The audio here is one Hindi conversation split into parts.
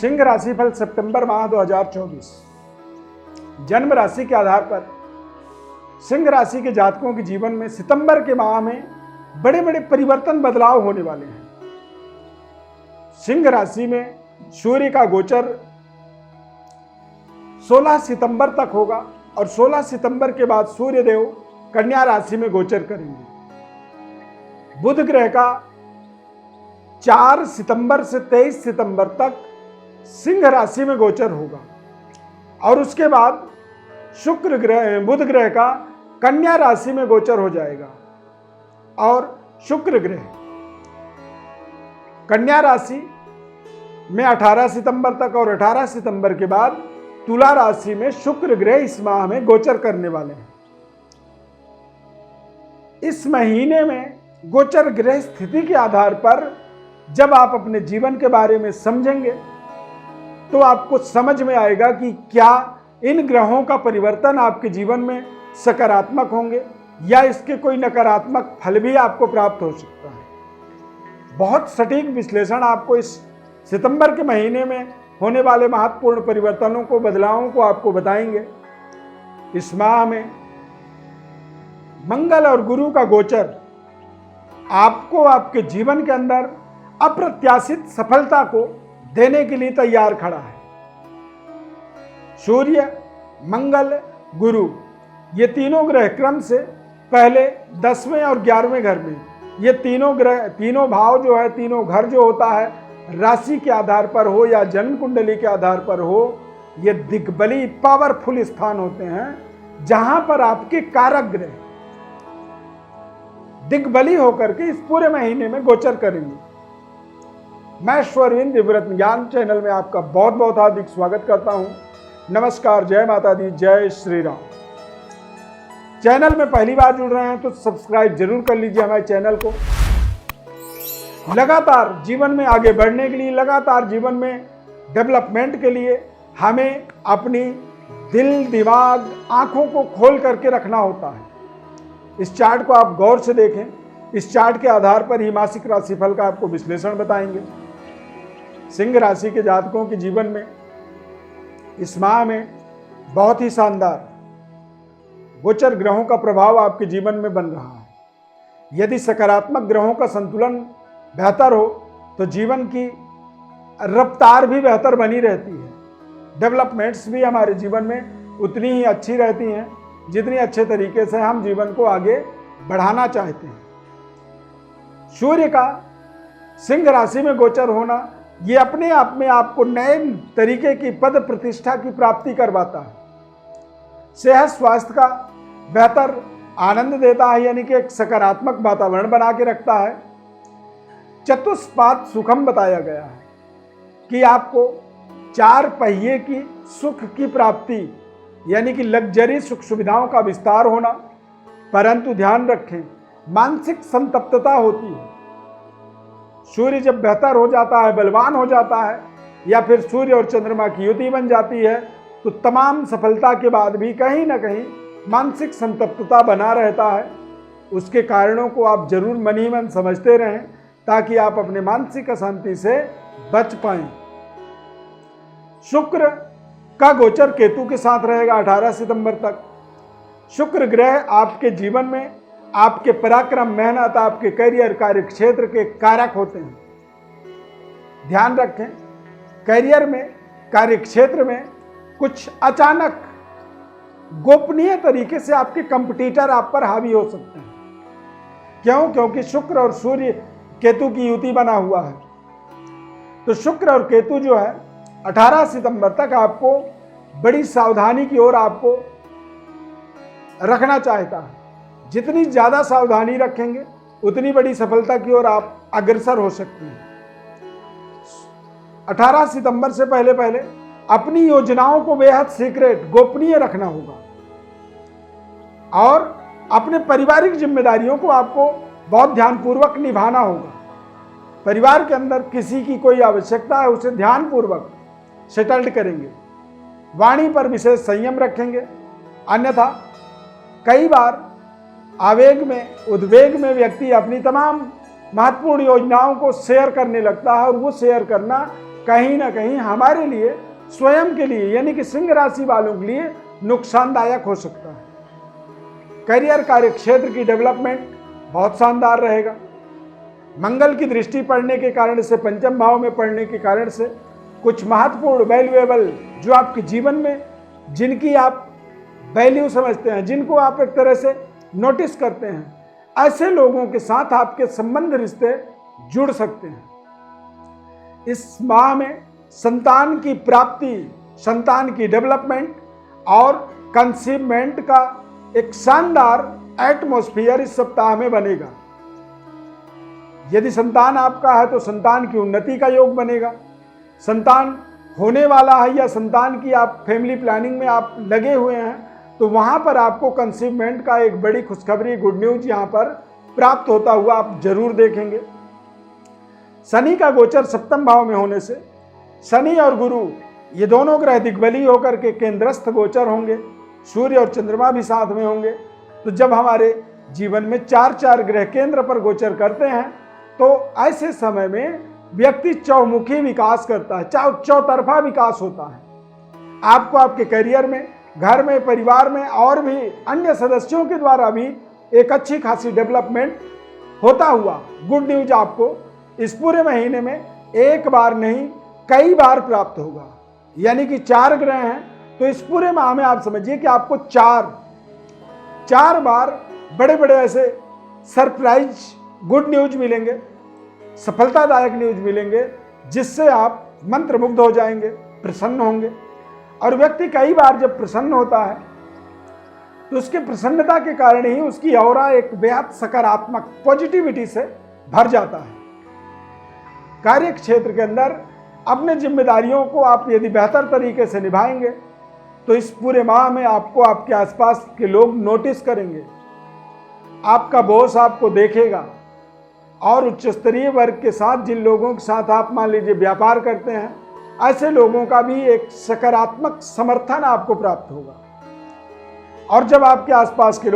सिंह राशिफल सितंबर माह 2024 जन्म राशि के आधार पर सिंह राशि के जातकों के जीवन में सितंबर के माह में बड़े बड़े परिवर्तन बदलाव होने वाले हैं। सिंह राशि में सूर्य का गोचर 16 सितंबर तक होगा और 16 सितंबर के बाद सूर्य देव कन्या राशि में गोचर करेंगे। बुध ग्रह का 4 सितंबर से 23 सितंबर तक सिंह राशि में गोचर होगा और उसके बाद बुध ग्रह का कन्या राशि में गोचर हो जाएगा और शुक्र ग्रह कन्या राशि में 18 सितंबर तक और 18 सितंबर के बाद तुला राशि में शुक्र ग्रह इस माह में गोचर करने वाले हैं। इस महीने में गोचर ग्रह स्थिति के आधार पर जब आप अपने जीवन के बारे में समझेंगे तो आपको समझ में आएगा कि क्या इन ग्रहों का परिवर्तन आपके जीवन में सकारात्मक होंगे या इसके कोई नकारात्मक फल भी आपको प्राप्त हो सकता है। बहुत सटीक विश्लेषण आपको इस सितंबर के महीने में होने वाले महत्वपूर्ण परिवर्तनों को, बदलावों को आपको बताएंगे। इस माह में मंगल और गुरु का गोचर आपको आपके जीवन के अंदर अप्रत्याशित सफलता को देने के लिए तैयार खड़ा है। सूर्य, मंगल, गुरु ये तीनों ग्रह क्रम से पहले 10वें और 11वें घर में, ये तीनों ग्रह, तीनों भाव जो है, तीनों घर जो होता है, राशि के आधार पर हो या जन्म कुंडली के आधार पर हो, ये दिग्बली पावरफुल स्थान होते हैं जहां पर आपके कारक ग्रह दिग्बली होकर के इस पूरे महीने में गोचर करेंगे। मैं ईश्वरविंद दिव्यरत्न ज्ञान चैनल में आपका बहुत बहुत हार्दिक स्वागत करता हूं। नमस्कार, जय माता दी, जय श्री राम। चैनल में पहली बार जुड़ रहे हैं तो सब्सक्राइब जरूर कर लीजिए हमारे चैनल को। लगातार जीवन में आगे बढ़ने के लिए, लगातार जीवन में डेवलपमेंट के लिए हमें अपनी दिल, दिमाग, आंखों को खोल करके रखना होता है। इस चार्ट को आप गौर से देखें। इस चार्ट के आधार पर ही मासिक राशिफल का आपको विश्लेषण बताएंगे। सिंह राशि के जातकों के जीवन में इस माह में बहुत ही शानदार गोचर ग्रहों का प्रभाव आपके जीवन में बन रहा है। यदि सकारात्मक ग्रहों का संतुलन बेहतर हो तो जीवन की रफ्तार भी बेहतर बनी रहती है। डेवलपमेंट्स भी हमारे जीवन में उतनी ही अच्छी रहती हैं जितनी अच्छे तरीके से हम जीवन को आगे बढ़ाना चाहते हैं। सूर्य का सिंह राशि में गोचर होना ये अपने आप में आपको नए तरीके की पद प्रतिष्ठा की प्राप्ति करवाता है। सेहत स्वास्थ्य का बेहतर आनंद देता है, यानी कि एक सकारात्मक वातावरण बना के रखता है। चतुष्पाद सुखम बताया गया है कि आपको 4 पहिए की सुख की प्राप्ति, यानी कि लग्जरी सुख सुविधाओं का विस्तार होना, परंतु ध्यान रखें मानसिक संतप्तता होती है। सूर्य जब बेहतर हो जाता है, बलवान हो जाता है, या फिर सूर्य और चंद्रमा की युति बन जाती है तो तमाम सफलता के बाद भी कहीं ना कहीं मानसिक संतप्तता बना रहता है। उसके कारणों को आप जरूर मन ही मन समझते रहें ताकि आप अपने मानसिक अशांति से बच पाएं। शुक्र का गोचर केतु के साथ रहेगा 18 सितंबर तक। शुक्र ग्रह आपके जीवन में आपके पराक्रम, मेहनत, आपके करियर, कार्य क्षेत्र के कारक होते हैं। ध्यान रखें, करियर में, कार्य क्षेत्र में कुछ अचानक गोपनीय तरीके से आपके कंपटीटर आप पर हावी हो सकते हैं। क्यों? क्योंकि शुक्र और सूर्य केतु की युति बना हुआ है। तो शुक्र और केतु जो है 18 सितंबर तक आपको बड़ी सावधानी की ओर आपको रखना चाहता है। जितनी ज्यादा सावधानी रखेंगे उतनी बड़ी सफलता की ओर आप अग्रसर हो सकते हैं। 18 सितंबर से पहले पहले अपनी योजनाओं को बेहद सीक्रेट, गोपनीय रखना होगा और अपने पारिवारिक जिम्मेदारियों को आपको बहुत ध्यानपूर्वक निभाना होगा। परिवार के अंदर किसी की कोई आवश्यकता है उसे ध्यानपूर्वक सेटल्ड करेंगे। वाणी पर विशेष संयम रखेंगे, अन्यथा कई बार आवेग में, उद्वेग में व्यक्ति अपनी तमाम महत्वपूर्ण योजनाओं को शेयर करने लगता है और वो शेयर करना कहीं ना कहीं हमारे लिए, स्वयं के लिए, यानी कि सिंह राशि वालों के लिए नुकसानदायक हो सकता है। करियर, कार्य क्षेत्र की डेवलपमेंट बहुत शानदार रहेगा। मंगल की दृष्टि पड़ने के कारण से, पंचम भाव में पड़ने के कारण से, कुछ महत्वपूर्ण वैल्यूएबल जो आपके जीवन में, जिनकी आप वैल्यू समझते हैं, जिनको आप एक तरह से नोटिस करते हैं, ऐसे लोगों के साथ आपके संबंध, रिश्ते जुड़ सकते हैं। इस माह में संतान की प्राप्ति, संतान की डेवलपमेंट और कंसीवमेंट का एक शानदार एटमॉस्फेयर इस सप्ताह में बनेगा। यदि संतान आपका है तो संतान की उन्नति का योग बनेगा। संतान होने वाला है या संतान की आप फैमिली प्लानिंग में आप लगे हुए हैं, तो वहां पर आपको कंसीवमेंट का एक बड़ी खुशखबरी, गुड न्यूज यहां पर प्राप्त होता हुआ आप जरूर देखेंगे। शनि का गोचर सप्तम भाव में होने से शनि और गुरु ये दोनों ग्रह दिग्बली होकर के केंद्रस्थ गोचर होंगे। सूर्य और चंद्रमा भी साथ में होंगे। तो जब हमारे जीवन में चार चार ग्रह केंद्र पर गोचर करते हैं, तो ऐसे समय में व्यक्ति चौमुखी विकास करता है, चौतरफा विकास होता है। आपको आपके करियर में, घर में, परिवार में और भी अन्य सदस्यों के द्वारा भी एक अच्छी खासी डेवलपमेंट होता हुआ गुड न्यूज आपको इस पूरे महीने में एक बार नहीं कई बार प्राप्त होगा। यानी कि 4 ग्रह हैं, तो इस पूरे माह में आप समझिए कि आपको चार बार बड़े बड़े ऐसे सरप्राइज गुड न्यूज मिलेंगे, सफलतादायक न्यूज मिलेंगे, जिससे आप मंत्रमुग्ध हो जाएंगे, प्रसन्न होंगे। और व्यक्ति कई बार जब प्रसन्न होता है तो उसके प्रसन्नता के कारण ही उसकी ऑरा एक बेहद सकारात्मक पॉजिटिविटी से भर जाता है। कार्य क्षेत्र के अंदर अपने जिम्मेदारियों को आप यदि बेहतर तरीके से निभाएंगे तो इस पूरे माह में आपको आपके आसपास के लोग नोटिस करेंगे। आपका बॉस आपको देखेगा और उच्च स्तरीय वर्ग के साथ, जिन लोगों के साथ आप मान लीजिए व्यापार करते हैं, ऐसे लोगों का भी एक सकारात्मक समर्थन आपको प्राप्त होगा। और जब आपके आसपास के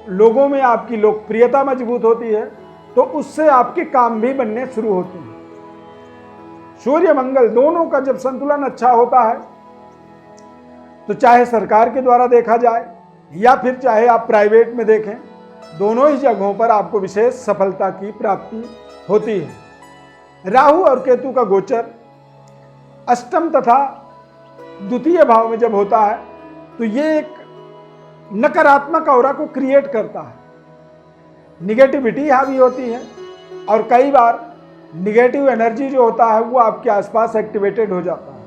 लोगों में आपकी लोकप्रियता मजबूत होती है, तो उससे आपके काम भी बनने शुरू होते हैं। सूर्य मंगल दोनों का जब संतुलन अच्छा होता है, तो चाहे सरकार के द्वारा देखा जाए या फिर चाहे आप प्राइवेट में देखें, दोनों ही जगहों पर आपको विशेष सफलता की प्राप्ति होती है। राहु और केतु का गोचर अष्टम तथा द्वितीय भाव में जब होता है, तो ये एक नकारात्मक ऑरा को क्रिएट करता है। निगेटिविटी हावी होती है और कई बार निगेटिव एनर्जी जो होता है वो आपके आसपास एक्टिवेटेड हो जाता है।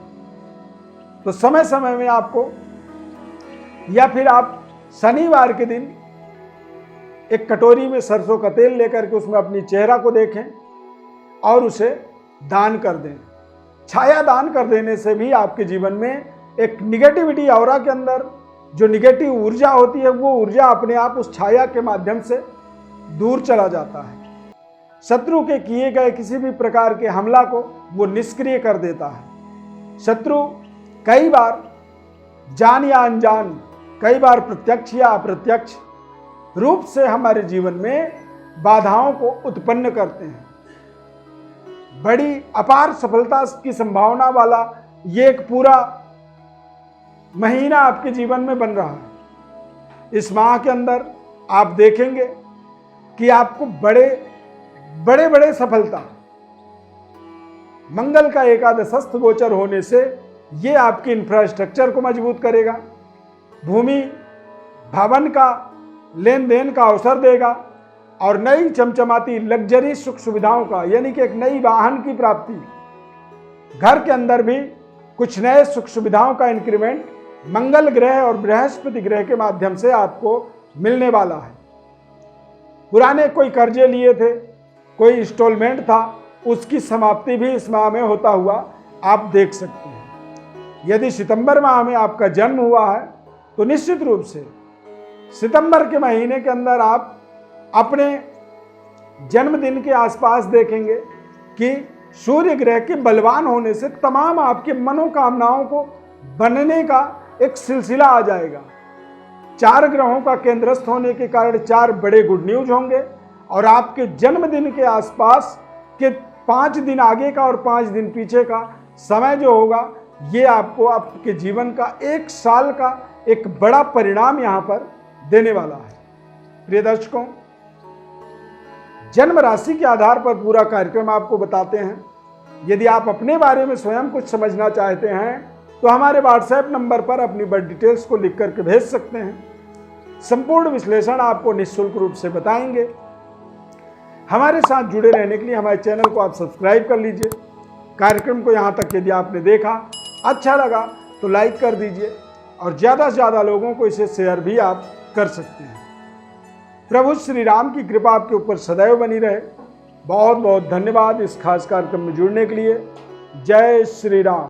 तो समय समय में आपको, या फिर आप शनिवार के दिन एक कटोरी में सरसों का तेल लेकर के उसमें अपनी चेहरा को देखें और उसे दान कर दें। छाया दान कर देने से भी आपके जीवन में एक निगेटिविटी ऑरा के अंदर जो निगेटिव ऊर्जा होती है, वो ऊर्जा अपने आप उस छाया के माध्यम से दूर चला जाता है। शत्रु के किए गए किसी भी प्रकार के हमला को वो निष्क्रिय कर देता है। शत्रु कई बार जान या अनजान, कई बार प्रत्यक्ष या अप्रत्यक्ष रूप से हमारे जीवन में बाधाओं को उत्पन्न करते हैं। बड़ी अपार सफलता की संभावना वाला ये एक पूरा महीना आपके जीवन में बन रहा है। इस माह के अंदर आप देखेंगे कि आपको बड़े बड़े सफलता, मंगल का एकादशस्थ गोचर होने से ये आपके इंफ्रास्ट्रक्चर को मजबूत करेगा, भूमि भवन का लेन देन का अवसर देगा और नई चमचमाती लग्जरी सुख सुविधाओं का, यानी कि एक नई वाहन की प्राप्ति, घर के अंदर भी कुछ नए सुख सुविधाओं का इंक्रीमेंट मंगल ग्रह और बृहस्पति ग्रह के माध्यम से आपको मिलने वाला है। पुराने कोई कर्जे लिए थे, कोई इंस्टॉलमेंट था, उसकी समाप्ति भी इस माह में होता हुआ आप देख सकते हैं। यदि सितंबर माह में आपका जन्म हुआ है तो निश्चित रूप से सितंबर के महीने के अंदर आप अपने जन्मदिन के आसपास देखेंगे कि सूर्य ग्रह के बलवान होने से तमाम आपके मनोकामनाओं को बनने का एक सिलसिला आ जाएगा। 4 ग्रहों का केंद्रस्थ होने के कारण 4 बड़े गुड न्यूज होंगे और आपके जन्मदिन के आसपास के 5 दिन आगे का और 5 दिन पीछे का समय जो होगा, ये आपको आपके जीवन का 1 साल का एक बड़ा परिणाम यहाँ पर देने वाला है। प्रिय दर्शकों, जन्म राशि के आधार पर पूरा कार्यक्रम आपको बताते हैं। यदि आप अपने बारे में स्वयं कुछ समझना चाहते हैं तो हमारे व्हाट्सएप नंबर पर अपनी बर्थ डिटेल्स को लिख करके भेज सकते हैं। संपूर्ण विश्लेषण आपको निःशुल्क रूप से बताएंगे। हमारे साथ जुड़े रहने के लिए हमारे चैनल को आप सब्सक्राइब कर लीजिए। कार्यक्रम को यहाँ तक यदि आपने देखा, अच्छा लगा तो लाइक कर दीजिए और ज़्यादा से ज़्यादा लोगों को इसे शेयर भी आप कर सकते हैं। प्रभु श्री राम की कृपा आपके ऊपर सदैव बनी रहे। बहुत बहुत धन्यवाद इस खास कार्यक्रम में जुड़ने के लिए। जय श्री राम।